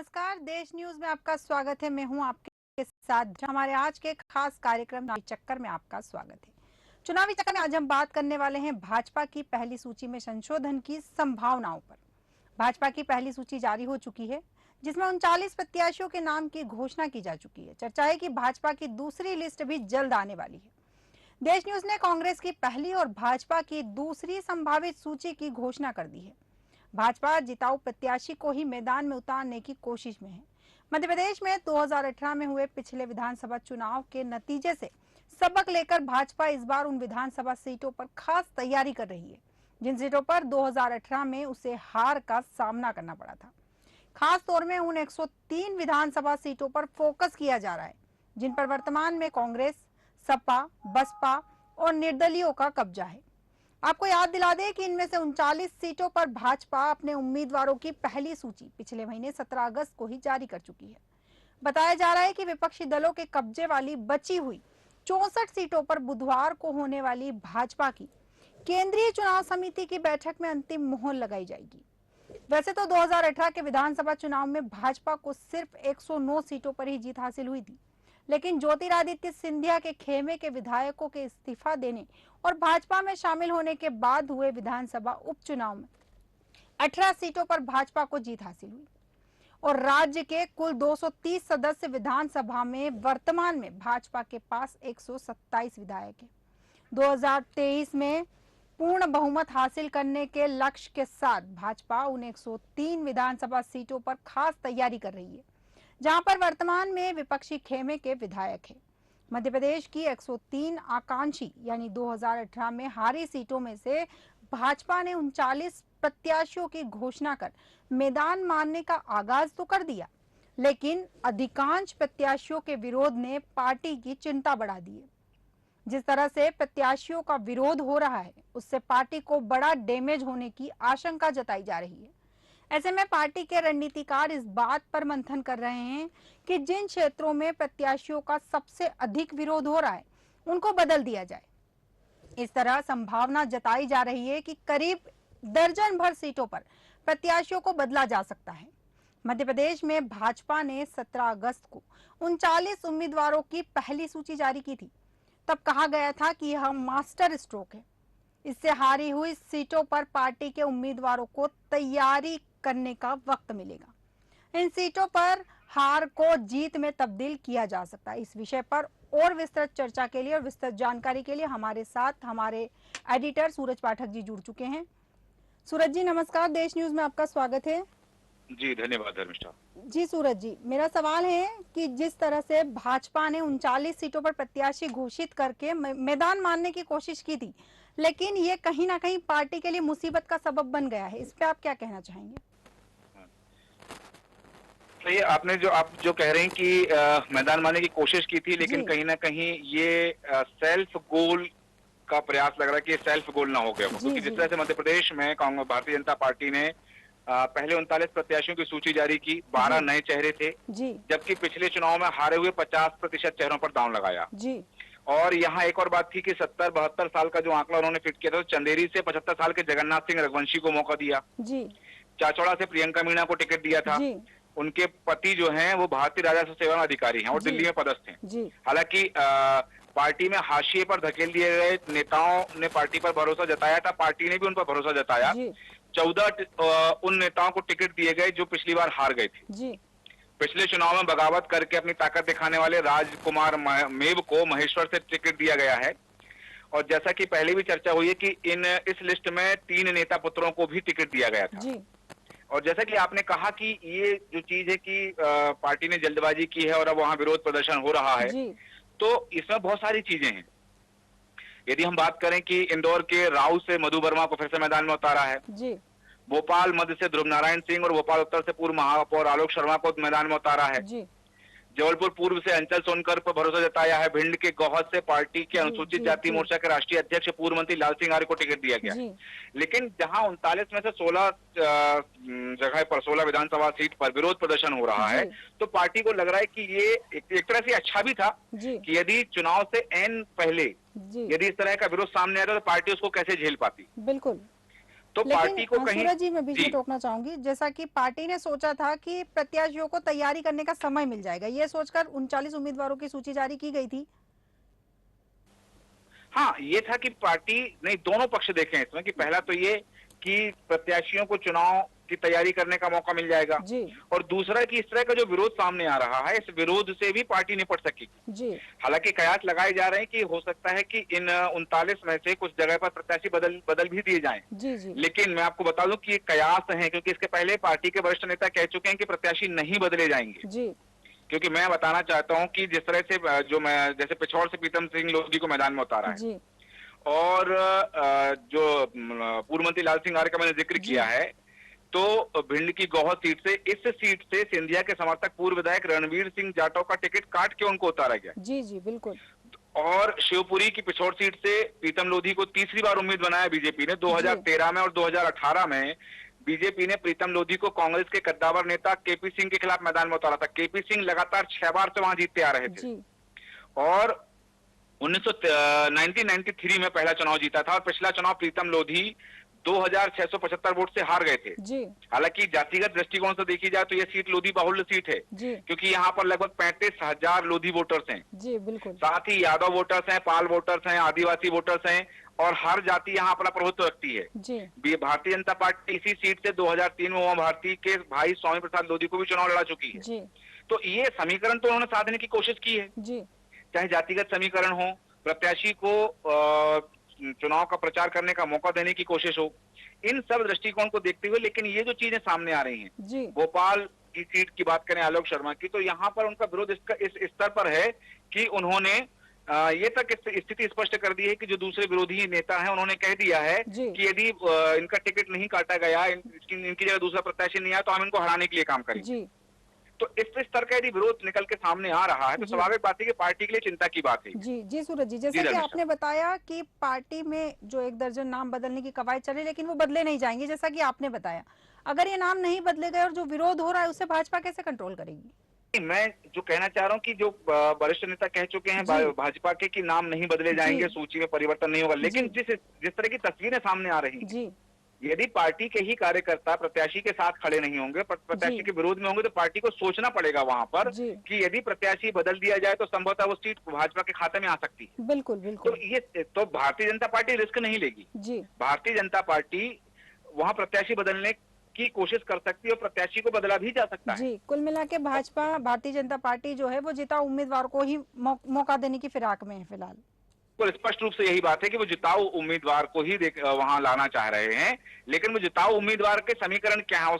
नमस्कार, देश न्यूज में आपका स्वागत है। मैं हूं आपके साथ। हमारे आज के खास कार्यक्रम चुनावी चक्कर में आपका स्वागत है। चुनावी चक्कर में आज हम बात करने वाले हैं भाजपा की पहली सूची में संशोधन की संभावनाओं पर। भाजपा की पहली सूची जारी हो चुकी है, जिसमें 39 प्रत्याशियों के नाम की घोषणा की जा चुकी है। चर्चा है कि भाजपा की दूसरी लिस्ट भी जल्द आने वाली है। देश न्यूज ने कांग्रेस की पहली और भाजपा की दूसरी संभावित सूची की घोषणा कर दी है। भाजपा जिताऊ प्रत्याशी को ही मैदान में उतारने की कोशिश में है। मध्य प्रदेश में 2018 में हुए पिछले विधानसभा चुनाव के नतीजे से सबक लेकर भाजपा इस बार उन विधानसभा सीटों पर खास तैयारी कर रही है, जिन सीटों पर 2018 में उसे हार का सामना करना पड़ा था। खास तौर में उन 103 विधानसभा सीटों पर फोकस किया जा रहा है, जिन पर वर्तमान में कांग्रेस, सपा, बसपा और निर्दलीयों का कब्जा है। आपको याद दिला दें कि इनमें से 39 सीटों पर भाजपा अपने उम्मीदवारों की पहली सूची पिछले महीने 17 अगस्त को ही जारी कर चुकी है। बताया जा रहा है कि विपक्षी दलों के कब्जे वाली बची हुई 64 सीटों पर बुधवार को होने वाली भाजपा की केंद्रीय चुनाव समिति की बैठक में अंतिम मुहर लगाई जाएगी। वैसे तो 2018 के विधानसभा चुनाव में भाजपा को सिर्फ 109 सीटों पर ही जीत हासिल हुई थी, लेकिन ज्योतिरादित्य सिंधिया के खेमे के विधायकों के इस्तीफा देने और भाजपा में शामिल होने के बाद हुए विधानसभा उपचुनाव में 18 सीटों पर भाजपा को जीत हासिल हुई और राज्य के कुल 230 सदस्य विधानसभा में वर्तमान में भाजपा के पास 127 विधायक हैं। 2023 में पूर्ण बहुमत हासिल करने के लक्ष्य के साथ भाजपा उन 103 विधानसभा सीटों पर खास तैयारी कर रही है, जहां पर वर्तमान में विपक्षी खेमे के विधायक हैं। मध्य प्रदेश की 103 आकांक्षी यानी 2018 में हारी सीटों में से भाजपा ने 39 प्रत्याशियों की घोषणा कर मैदान मारने का आगाज तो कर दिया, लेकिन अधिकांश प्रत्याशियों के विरोध ने पार्टी की चिंता बढ़ा दी है। जिस तरह से प्रत्याशियों का विरोध हो रहा है, उससे पार्टी को बड़ा डैमेज होने की आशंका जताई जा रही है। ऐसे में पार्टी के रणनीतिकार इस बात पर मंथन कर रहे हैं कि जिन क्षेत्रों में प्रत्याशियों का सबसे अधिक विरोध हो रहा है, उनको बदल दिया जाए। इस तरह संभावना जताई जा रही है कि करीब दर्जन भर सीटों पर प्रत्याशियों को बदला जा सकता है। मध्य प्रदेश में भाजपा ने 17 अगस्त को 39 उम्मीदवारों की पहली सूची जारी की थी। तब कहा गया था कि यह मास्टर स्ट्रोक है। इससे हारी हुई सीटों पर पार्टी के उम्मीदवारों को तैयारी करने का वक्त मिलेगा। इन सीटों पर हार को जीत में तब्दील किया जा सकता है। इस विषय पर और विस्तृत चर्चा के लिए और विस्तृत जानकारी के लिए हमारे साथ हमारे एडिटर सूरज पाठक जी जुड़ चुके हैं। सूरज जी नमस्कार, देश न्यूज में आपका स्वागत है। जी धन्यवाद धर्मिष्ठा। जी सूरज जी, मेरा सवाल है कि जिस तरह से भाजपा ने 39 सीटों पर प्रत्याशी घोषित करके मैदान मारने की कोशिश की थी, लेकिन ये कहीं ना कहीं पार्टी के लिए मुसीबत का सबब बन गया है। इस पे आप क्या कहना चाहेंगे? सही, आपने आप जो कह रहे हैं कि मैदान मारने की कोशिश की थी, लेकिन कहीं ना कहीं ये सेल्फ गोल का प्रयास लग रहा है कि सेल्फ गोल ना हो गया, क्योंकि जिस तरह से मध्य प्रदेश में कांग्रेस भारतीय जनता पार्टी ने पहले 39 प्रत्याशियों की सूची जारी की, 12 नए चेहरे थे, जबकि पिछले चुनाव में हारे हुए 50% चेहरों पर दांव लगाया। और यहाँ एक और बात थी कि 70-72 साल का जो आंकड़ा उन्होंने फिट किया था, तो चंदेरी से 75 साल के जगन्नाथ सिंह रघुवंशी को मौका दिया, चाचौड़ा से प्रियंका मीणा को टिकट दिया था। उनके पति जो हैं वो भारतीय राजस्व सेवा अधिकारी हैं और दिल्ली में पदस्थ हैं। हालांकि पार्टी में हाशिए पर धकेल दिए गए नेताओं ने पार्टी पर भरोसा जताया था, पार्टी ने भी उन पर भरोसा जताया। 14 उन नेताओं को टिकट दिए गए जो पिछली बार हार गए थे। पिछले चुनाव में बगावत करके अपनी ताकत दिखाने वाले राजकुमार मेव को महेश्वर से टिकट दिया गया है। और जैसा कि पहले भी चर्चा हुई है कि इस लिस्ट में 3 नेता पुत्रों को भी टिकट दिया गया था। और जैसा कि आपने कहा कि ये जो चीज है कि पार्टी ने जल्दबाजी की है और अब वहां विरोध प्रदर्शन हो रहा है, तो इसमें बहुत सारी चीजें हैं। यदि हम बात करें कि इंदौर के राव से मधु वर्मा को फिर से मैदान में उतारा है, भोपाल मध्य से ध्रुव नारायण सिंह और भोपाल उत्तर से पूर्व महापौर आलोक शर्मा को मैदान में उतारा है, जबलपुर पूर्व से अंचल सोनकर पर भरोसा जताया है, भिंड के गौहद से पार्टी के अनुसूचित जाति मोर्चा के राष्ट्रीय अध्यक्ष पूर्व मंत्री लाल सिंह आर्य को टिकट दिया गया। लेकिन जहां 39 में से 16 जगह पर 16 विधानसभा सीट पर विरोध प्रदर्शन हो रहा है, तो पार्टी को लग रहा है कि ये एक तरह से अच्छा भी था कि यदि चुनाव से एन पहले यदि इस तरह का विरोध सामने आता तो पार्टी उसको कैसे झेल पाती। बिल्कुल। तो पार्टी को कहीं सूरज जी, मैं बीच में टोकना चाहूंगी। जैसा कि पार्टी ने सोचा था कि प्रत्याशियों को तैयारी करने का समय मिल जाएगा, ये सोचकर 39 उम्मीदवारों की सूची जारी की गई थी। हाँ, ये था कि पार्टी नहीं, दोनों पक्ष देखे हैं इसमें कि पहला तो ये कि प्रत्याशियों को चुनाव की तैयारी करने का मौका मिल जाएगा, जी और दूसरा कि इस तरह का जो विरोध सामने आ रहा है, इस विरोध से भी पार्टी निपट सकेगी। जी हालांकि कयास लगाए जा रहे हैं कि हो सकता है कि इन 39 में से कुछ जगह पर प्रत्याशी बदल भी दिए जाएं। जी जी लेकिन मैं आपको बता दूं कि ये कयास है, क्योंकि इसके पहले पार्टी के वरिष्ठ नेता कह चुके हैं कि प्रत्याशी नहीं बदले जाएंगे। जी क्योंकि मैं बताना चाहता हूं कि जिस तरह से जो मैं जैसे पिछौर से प्रीतम सिंह लोधी को मैदान में उतारा है, जी और जो पूर्व मंत्री लाल सिंह आर्य का मैंने जिक्र किया है, तो भिंड की गौहर सीट से, इस सीट से सिंधिया के समर्थक पूर्व विधायक रणवीर सिंह जाटव का टिकट काट के उनको उतारा गया। जी जी बिल्कुल। और शिवपुरी की पिछौर सीट से प्रीतम लोधी को तीसरी बार उम्मीद बनाया बीजेपी ने। 2013 में और 2018 में बीजेपी ने प्रीतम लोधी को कांग्रेस के कद्दावर नेता केपी सिंह के खिलाफ मैदान में उतारा था। केपी सिंह लगातार 6 बार से वहां जीतते आ रहे थे, जी और 1993 में पहला चुनाव जीता था, और पिछला चुनाव प्रीतम लोधी 2675 वोट से हार गए थे। जी हालांकि जातिगत दृष्टिकोण से देखी जाए तो यह सीट लोधी बाहुल्य सीट है, जी क्योंकि यहाँ पर लगभग 35,000 लोधी वोटर्स हैं। जी बिल्कुल। साथ ही यादव वोटर्स हैं, पाल वोटर्स हैं, आदिवासी वोटर्स हैं, और हर जाति यहाँ अपना प्रभुत्व रखती है। जी भारतीय जनता पार्टी इसी सीट से 2003 में उमा भारती के भाई स्वामी प्रसाद लोधी को भी चुनाव लड़ा चुकी है। जी तो ये समीकरण तो उन्होंने साधने की कोशिश की है, जी चाहे जातिगत समीकरण हो, प्रत्याशी को चुनाव का प्रचार करने का मौका देने की कोशिश हो, इन सब दृष्टिकोण को देखते हुए। लेकिन ये जो चीजें सामने आ रही हैं, जी भोपाल की सीट की बात करें आलोक शर्मा की, तो यहाँ पर उनका विरोध इस स्तर पर है कि उन्होंने ये तक स्थिति स्पष्ट कर दी है कि जो दूसरे विरोधी नेता हैं उन्होंने कह दिया है कि यदि इनका टिकट नहीं काटा गया, इनकी जगह दूसरा प्रत्याशी नहीं आया, तो हम इनको हराने के लिए काम करेंगे। जी तो इस स्तर का यदि विरोध निकल के सामने आ रहा है, तो स्वाभाविक बात है कि पार्टी के लिए चिंता की बात है। जी जी सूरज जी, जैसे कि आपने बताया कि पार्टी में जो 1 दर्जन नाम बदलने की कवायद चली, लेकिन वो बदले नहीं जाएंगे, जैसा कि आपने बताया। अगर ये नाम नहीं बदले गए और जो विरोध हो रहा है उसे भाजपा कैसे कंट्रोल करेगी? मैं जो कहना चाह रहा हूँ कि जो वरिष्ठ नेता कह चुके हैं भाजपा के कि नाम नहीं बदले जाएंगे, सूची में परिवर्तन नहीं होगा, लेकिन जिस तरह की तस्वीरें सामने आ रही हैं, यदि पार्टी के ही कार्यकर्ता प्रत्याशी के साथ खड़े नहीं होंगे, प्रत्याशी के विरोध में होंगे, तो पार्टी को सोचना पड़ेगा वहां पर कि यदि प्रत्याशी बदल दिया जाए तो संभवतः वो सीट भाजपा के खाते में आ सकती है। बिल्कुल बिल्कुल। तो भारतीय जनता पार्टी रिस्क नहीं लेगी। भारतीय जनता पार्टी वहां प्रत्याशी बदलने की कोशिश कर सकती है और प्रत्याशी को बदला भी जा सकता है। जी, कुल मिला के भाजपा भारतीय जनता पार्टी जो है वो जिता उम्मीदवार को ही मौका देने की फिराक में है फिलहाल। तो स्पष्ट रूप से यही बात है कि वो जिताऊ उम्मीदवार को ही वहां लाना चाह रहे हैं, लेकिन वो जिताऊ उम्मीदवार के समीकरण क्या है,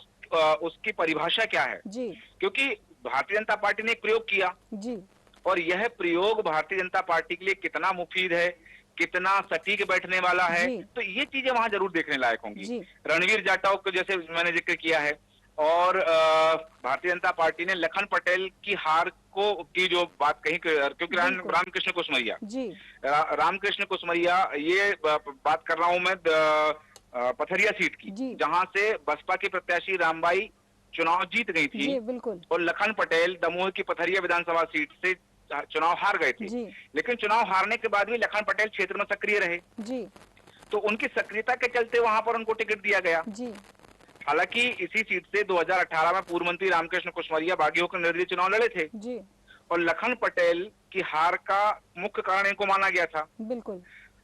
उसकी परिभाषा क्या है? जी, क्योंकि भारतीय जनता पार्टी ने एक प्रयोग किया जी, और यह प्रयोग भारतीय जनता पार्टी के लिए कितना मुफीद है, कितना सटीक बैठने वाला है, तो ये चीजें वहां जरूर देखने लायक होंगी। रणवीर जाटव को जैसे मैंने जिक्र किया है, और भारतीय जनता पार्टी ने लखन पटेल की हार की जो बात कही, क्योंकि रामकृष्ण कुसमरिया रामकृष्ण कुसमरिया, ये बात कर रहा हूं मैं पथरिया सीट की, जहां से बसपा की प्रत्याशी रामबाई चुनाव जीत गई थी, बिल्कुल, और लखन पटेल दमोह की पथरिया विधानसभा सीट से चुनाव हार गए थे। लेकिन चुनाव हारने के बाद भी लखन पटेल क्षेत्र में सक्रिय रहे जी, तो उनकी सक्रियता के चलते वहां पर उनको टिकट दिया गया जी। हालांकि इसी सीट से 2018 में पूर्व मंत्री रामकृष्ण कुसमरिया बागी होकर निर्दलीय चुनाव लड़े थे जी, और लखन पटेल की हार का मुख्य कारण इनको माना गया था। बिल्कुल,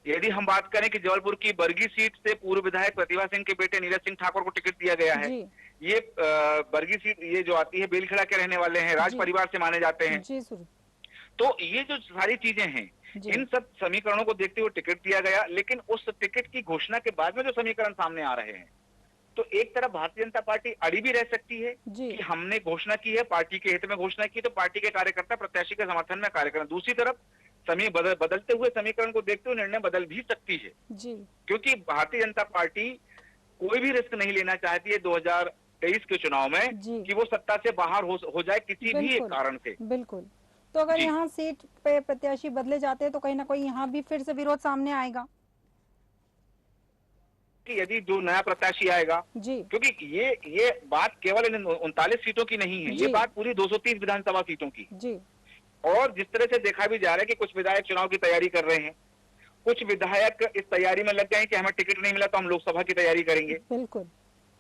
यदि हम बात करें कि जबलपुर की बरगी सीट से पूर्व विधायक प्रतिभा सिंह के बेटे नीरज सिंह ठाकुर को टिकट दिया गया है। ये बरगी सीट ये जो आती है बेलखेड़ा के रहने वाले हैं, राज परिवार से माने जाते हैं। तो ये जो सारी चीजें हैं, इन सब समीकरणों को देखते हुए टिकट दिया गया। लेकिन उस टिकट की घोषणा के बाद में जो समीकरण सामने आ रहे हैं, तो एक तरफ भारतीय जनता पार्टी अड़ी भी रह सकती है कि हमने घोषणा की है, पार्टी के हित में घोषणा की, तो पार्टी के कार्यकर्ता प्रत्याशी के समर्थन में कार्य करें। दूसरी तरफ समय बदलते हुए समीकरण को देखते हुए निर्णय बदल भी सकती है जी, क्योंकि भारतीय जनता पार्टी कोई भी रिस्क नहीं लेना चाहती है 2023 के चुनाव में कि वो सत्ता से बाहर हो जाए किसी भी एक कारण से। बिल्कुल, तो अगर यहाँ सीट पे प्रत्याशी बदले जाते हैं तो कहीं ना कहीं यहाँ भी फिर से विरोध सामने आएगा कि यदि जो नया प्रत्याशी आएगा जी, क्योंकि ये बात केवल इन 39 सीटों की नहीं है, ये बात पूरी 230 विधानसभा सीटों की जी। और जिस तरह से देखा भी जा रहा है कि कुछ विधायक चुनाव की तैयारी कर रहे हैं, कुछ विधायक इस तैयारी में लग गए हैं कि हमें टिकट नहीं मिला तो हम लोकसभा की तैयारी करेंगे। बिल्कुल।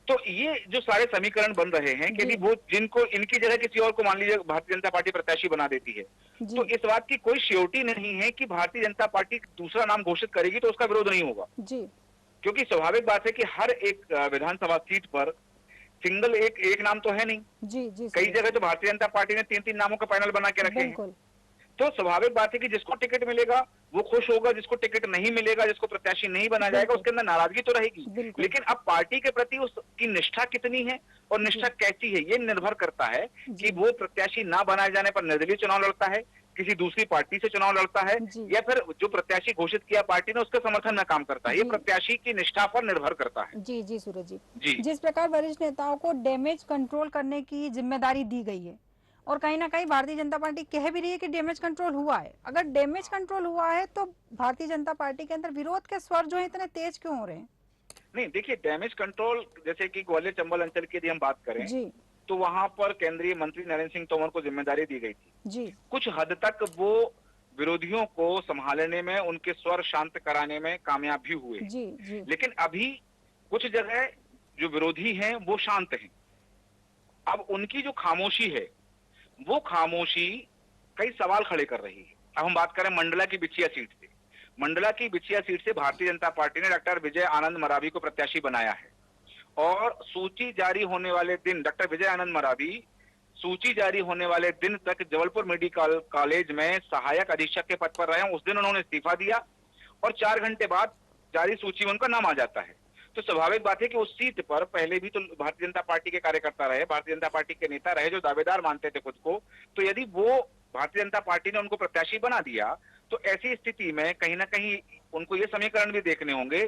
तो ये जो सारे समीकरण बन रहे हैं कि यदि वो जिनको इनकी जगह किसी और को मान लीजिए भारतीय जनता पार्टी प्रत्याशी बना देती है, तो इस बात की कोई श्योरिटी नहीं है कि भारतीय जनता पार्टी दूसरा नाम घोषित करेगी तो उसका विरोध नहीं होगा। जी। क्योंकि स्वाभाविक बात है कि हर एक विधानसभा सीट पर सिंगल एक नाम तो है नहीं। जी जी। कई जगह तो भारतीय जनता पार्टी ने 3-3 नामों का पैनल बना के रखे हैं। तो स्वाभाविक बात है कि जिसको टिकट मिलेगा वो खुश होगा, जिसको टिकट नहीं मिलेगा, जिसको प्रत्याशी नहीं बना जाएगा, उसके अंदर नाराजगी तो रहेगी। लेकिन अब पार्टी के प्रति उसकी निष्ठा कितनी है और निष्ठा कैसी है, ये निर्भर करता है कि वो प्रत्याशी ना बनाए जाने पर निर्दलीय चुनाव लड़ता है, किसी दूसरी पार्टी से चुनाव लड़ता है, या फिर जो प्रत्याशी घोषित किया पार्टी ने उसके समर्थन में काम करता है। ये प्रत्याशी की निष्ठा पर निर्भर करता है। जी जी सूरज जी। जिस प्रकार वरिष्ठ नेताओं को डैमेज कंट्रोल करने की जिम्मेदारी दी गई है और कहीं ना कहीं भारतीय जनता पार्टी कह भी रही है कि डैमेज कंट्रोल हुआ है, अगर डैमेज कंट्रोल हुआ है तो भारतीय जनता पार्टी के अंदर विरोध के स्वर जो है इतने तेज क्यों हो रहे हैं? नहीं, देखिए, डैमेज कंट्रोल जैसे कि ग्वालियर चंबल अंचल की यदि हम बात करें जी। तो वहां पर केंद्रीय मंत्री नरेंद्र सिंह तोमर को जिम्मेदारी दी गई थी। जी। कुछ हद तक वो विरोधियों को संभालने में, उनके स्वर शांत कराने में कामयाब भी हुए। जी जी। लेकिन अभी कुछ जगह जो विरोधी हैं वो शांत हैं। अब उनकी जो खामोशी है वो खामोशी कई सवाल खड़े कर रही है। अब हम बात करें मंडला की बिछिया सीट से। मंडला की बिछिया सीट से भारतीय जनता पार्टी ने डॉक्टर विजय आनंद मरावी को प्रत्याशी बनाया है और सूची जारी होने वाले दिन डॉक्टर विजय आनंद मरावी सूची जारी होने वाले दिन तक जबलपुर मेडिकल कॉलेज में सहायक अधीक्षक के पद पर रहे। उस दिन उन्होंने इस्तीफा दिया और 4 घंटे बाद जारी सूची में उनका नाम आ जाता है। तो स्वाभाविक बात है कि उस सीट पर पहले भी तो भारतीय जनता पार्टी के कार्यकर्ता रहे, भारतीय जनता पार्टी के नेता रहे जो दावेदार मानते थे खुद को। तो यदि वो भारतीय जनता पार्टी ने उनको प्रत्याशी बना दिया तो ऐसी स्थिति में कहीं ना कहीं उनको ये समीकरण भी देखने होंगे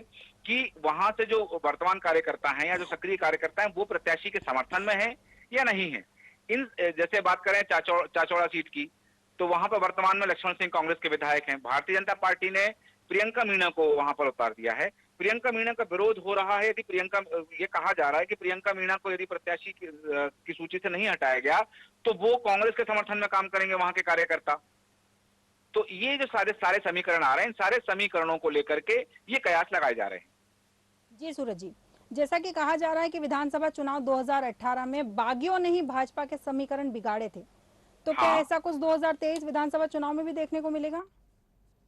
कि वहां से जो वर्तमान कार्यकर्ता हैं या जो सक्रिय कार्यकर्ता हैं वो प्रत्याशी के समर्थन में है या नहीं है। इन जैसे बात करें चाचौड़ा सीट की, तो वहां पर वर्तमान में लक्ष्मण सिंह कांग्रेस के विधायक हैं। भारतीय जनता पार्टी ने प्रियंका मीणा को वहां पर उतार दिया है। प्रियंका मीणा का विरोध हो रहा है। यदि प्रियंका, ये कहा जा रहा है कि प्रियंका मीणा को यदि प्रत्याशी की सूची से नहीं हटाया गया तो वो कांग्रेस के समर्थन में काम करेंगे वहां के कार्यकर्ता। तो ये जो सारे समीकरण आ रहे हैं, इन सारे समीकरणों को लेकर के ये कयास लगाए जा रहे हैं। जी सूरज जी, जैसा कि कहा जा रहा है कि विधानसभा चुनाव 2018 में बागियों ने ही भाजपा के समीकरण बिगाड़े थे, तो क्या ऐसा कुछ 2023 विधानसभा चुनाव में भी देखने को मिलेगा?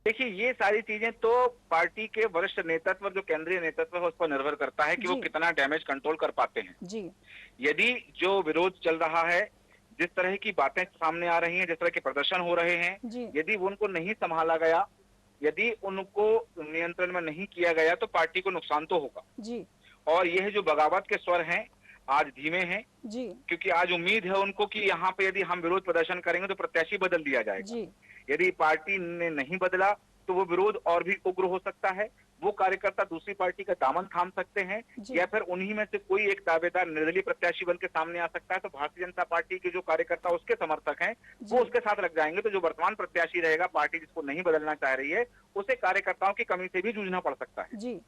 देखिए, ये सारी चीजें तो पार्टी के वरिष्ठ नेतृत्व, जो केंद्रीय नेतृत्व है, उस पर निर्भर करता है कि वो कितना डैमेज कंट्रोल कर पाते हैं। जी। यदि जो विरोध चल रहा है, जिस तरह की बातें सामने आ रही हैं, जिस तरह के प्रदर्शन हो रहे हैं, यदि उनको नहीं संभाला गया, यदि उनको नियंत्रण में नहीं किया गया तो पार्टी को नुकसान तो होगा। जी। और यह जो बगावत के स्वर हैं आज धीमे हैं, जी। क्योंकि आज उम्मीद है उनको कि यहाँ पे यदि हम विरोध प्रदर्शन करेंगे तो प्रत्याशी बदल दिया जाएगा। जी। यदि पार्टी ने नहीं बदला तो वो विरोध और भी उग्र हो सकता है। वो कार्यकर्ता दूसरी पार्टी का दामन थाम सकते हैं या फिर उन्हीं में से कोई एक दावेदार निर्दलीय प्रत्याशी बन के सामने आ सकता है। तो भारतीय जनता पार्टी के जो कार्यकर्ता उसके समर्थक हैं वो उसके साथ लग जाएंगे। तो जो वर्तमान प्रत्याशी रहेगा, पार्टी जिसको नहीं बदलना चाह रही है, उसे कार्यकर्ताओं की कमी से भी जूझना पड़ सकता है। जी।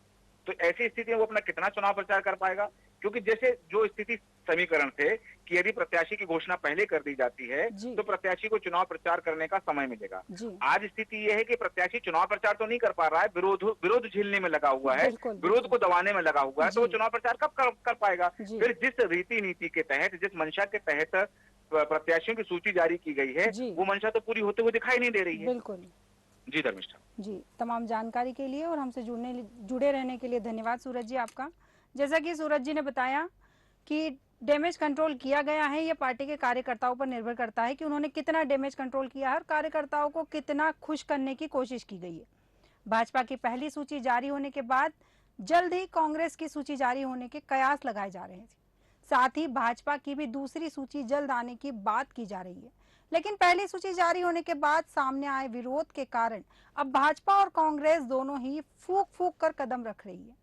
तो ऐसी स्थिति में वो अपना कितना चुनाव प्रचार कर पाएगा, क्योंकि जैसे जो स्थिति समीकरण थे कि यदि प्रत्याशी की घोषणा पहले कर दी जाती है तो प्रत्याशी को चुनाव प्रचार करने का समय मिलेगा। आज स्थिति यह है कि प्रत्याशी चुनाव प्रचार तो नहीं कर पा रहा है, विरोध झेलने में लगा हुआ है, विरोध को दबाने में लगा हुआ है। तो वो चुनाव प्रचार कब कर पाएगा? फिर जिस रीति नीति के तहत, जिस मंशा के तहत प्रत्याशियों की सूची जारी की गई है, वो मंशा तो पूरी होते हुए दिखाई नहीं दे रही है। बिल्कुल जी धर्मिष्ठा जी, तमाम जानकारी के लिए और हमसे जुड़े रहने के लिए धन्यवाद सूरज जी आपका। जैसा कि सूरज जी ने बताया कि डैमेज कंट्रोल किया गया है, ये पार्टी के कार्यकर्ताओं पर निर्भर करता है कि उन्होंने कितना डैमेज कंट्रोल किया है और कार्यकर्ताओं को कितना खुश करने की कोशिश की गई है। भाजपा की पहली सूची जारी होने के बाद जल्द ही कांग्रेस की सूची जारी होने के कयास लगाए जा रहे हैं। साथ ही भाजपा की भी दूसरी सूची जल्द आने की बात की जा रही है। लेकिन पहली सूची जारी होने के बाद सामने आए विरोध के कारण अब भाजपा और कांग्रेस दोनों ही फूंक फूंक कर कदम रख रही है।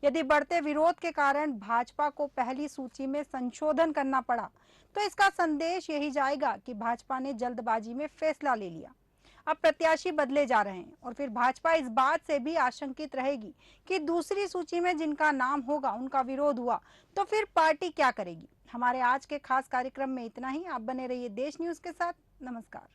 यदि बढ़ते विरोध के कारण भाजपा को पहली सूची में संशोधन करना पड़ा तो इसका संदेश यही जाएगा कि भाजपा ने जल्दबाजी में फैसला ले लिया। अब प्रत्याशी बदले जा रहे हैं और फिर भाजपा इस बात से भी आशंकित रहेगी कि दूसरी सूची में जिनका नाम होगा उनका विरोध हुआ तो फिर पार्टी क्या करेगी। हमारे आज के खास कार्यक्रम में इतना ही। आप बने रहिए देश न्यूज के साथ। नमस्कार।